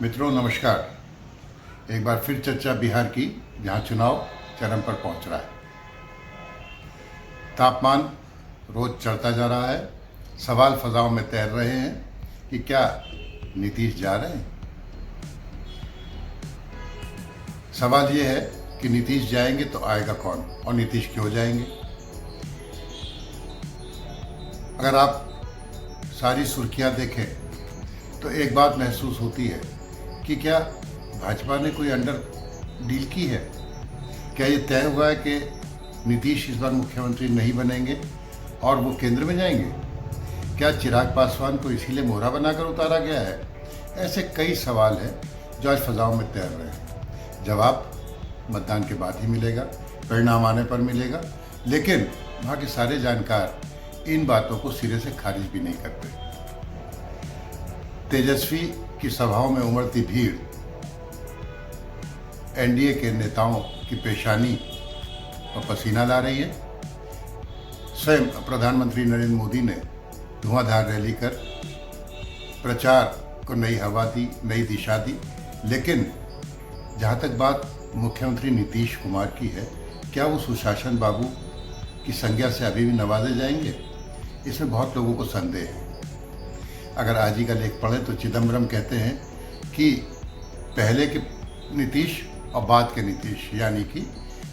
मित्रों नमस्कार। एक बार फिर चर्चा बिहार की, जहां चुनाव चरम पर पहुंच रहा है। तापमान रोज चढ़ता जा रहा है। सवाल फजाओं में तैर रहे हैं कि क्या नीतीश जा रहे हैं। सवाल ये है कि नीतीश जाएंगे तो आएगा कौन और नीतीश क्यों जाएंगे। अगर आप सारी सुर्खियां देखें तो एक बात महसूस होती है कि क्या भाजपा ने कोई अंडर डील की है। क्या ये तय हुआ है कि नीतीश इस बार मुख्यमंत्री नहीं बनेंगे और वो केंद्र में जाएंगे। क्या चिराग पासवान को इसीलिए मोहरा बनाकर उतारा गया है। ऐसे कई सवाल हैं जो आज फजाओं में तैर रहे हैं। जवाब मतदान के बाद ही मिलेगा, परिणाम आने पर मिलेगा। लेकिन वहाँ के सारे जानकार इन बातों को सिरे से खारिज भी नहीं करते। तेजस्वी की सभाओं में उमड़ती भीड़ एनडीए के नेताओं की पेशानी पर पसीना ला रही है। स्वयं प्रधानमंत्री नरेंद्र मोदी ने धुआंधार रैली कर प्रचार को नई हवा दी, नई दिशा दी। लेकिन जहाँ तक बात मुख्यमंत्री नीतीश कुमार की है, क्या वो सुशासन बाबू की संज्ञा से अभी भी नवाजे जाएंगे, इसमें बहुत लोगों को संदेह है। अगर आज ही का लेख पढ़ें तो चिदम्बरम कहते हैं कि पहले के नीतीश और बाद के नीतीश, यानी कि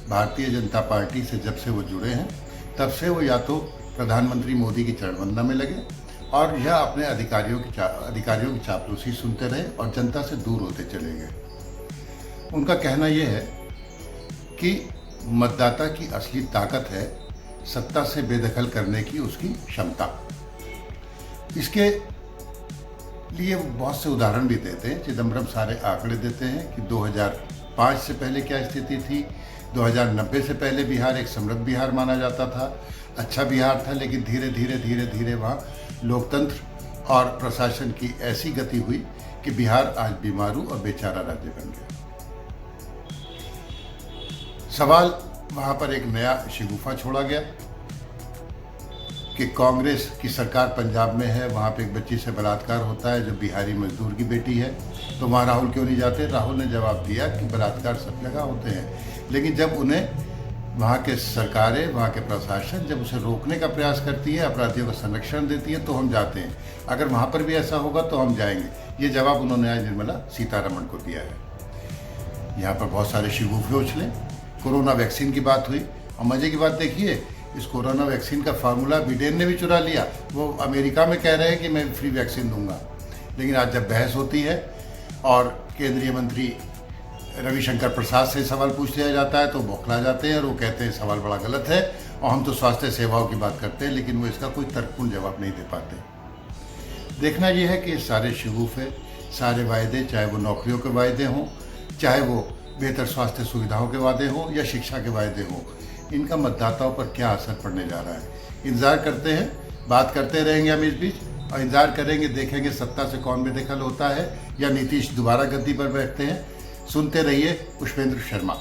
भारतीय जनता पार्टी से जब से वो जुड़े हैं तब से वो या तो प्रधानमंत्री मोदी की चरणवंदना में लगे और या अपने अधिकारियों की चापलूसी सुनते रहे और जनता से दूर होते चले गए। उनका कहना यह है कि मतदाता की असली ताकत है सत्ता से बेदखल करने की उसकी क्षमता। इसके लिए वो बहुत से उदाहरण भी देते हैं। चिदम्बरम सारे आंकड़े देते हैं कि 2005 से पहले क्या स्थिति थी। 2090 से पहले बिहार एक समृद्ध बिहार माना जाता था, अच्छा बिहार था। लेकिन धीरे धीरे वहाँ लोकतंत्र और प्रशासन की ऐसी गति हुई कि बिहार आज बीमारू और बेचारा राज्य बन गया। सवाल वहाँ पर एक नया शिगुफा छोड़ा गया कि कांग्रेस की सरकार पंजाब में है, वहाँ पे एक बच्ची से बलात्कार होता है जो बिहारी मजदूर की बेटी है, तो वहाँ राहुल क्यों नहीं जाते। राहुल ने जवाब दिया कि बलात्कार सब जगह होते हैं, लेकिन जब उन्हें वहाँ के सरकारें, वहाँ के प्रशासन जब उसे रोकने का प्रयास करती है, अपराधियों को संरक्षण देती है, तो हम जाते हैं। अगर वहाँ पर भी ऐसा होगा तो हम जाएंगे। ये जवाब उन्होंने आज निर्मला सीतारमण को दिया है। यहाँ पर बहुत सारे शिगुफे उछले। कोरोना वैक्सीन की बात हुई और मजे की बात देखिए, इस कोरोना वैक्सीन का फार्मूला बिडेन ने भी चुरा लिया। वो अमेरिका में कह रहे हैं कि मैं फ्री वैक्सीन दूंगा, लेकिन आज जब बहस होती है और केंद्रीय मंत्री रविशंकर प्रसाद से सवाल पूछ लिया जाता है तो बौखला जाते हैं और वो कहते हैं सवाल बड़ा गलत है और हम तो स्वास्थ्य सेवाओं की बात करते हैं, लेकिन वो इसका कोई तर्कपूर्ण जवाब नहीं दे पाते। देखना यह है कि सारे शिगुफे, सारे वायदे, चाहे वो नौकरियों के वायदे हों, चाहे वो बेहतर स्वास्थ्य सुविधाओं के वादे हों या शिक्षा के वायदे हों, इनका मतदाताओं पर क्या असर पड़ने जा रहा है। इंतजार करते हैं, बात करते रहेंगे हम इस बीच और इंतजार करेंगे, देखेंगे सत्ता से कौन बेदखल होता है या नीतीश दोबारा गद्दी पर बैठते हैं। सुनते रहिए पुष्पेंद्र शर्मा।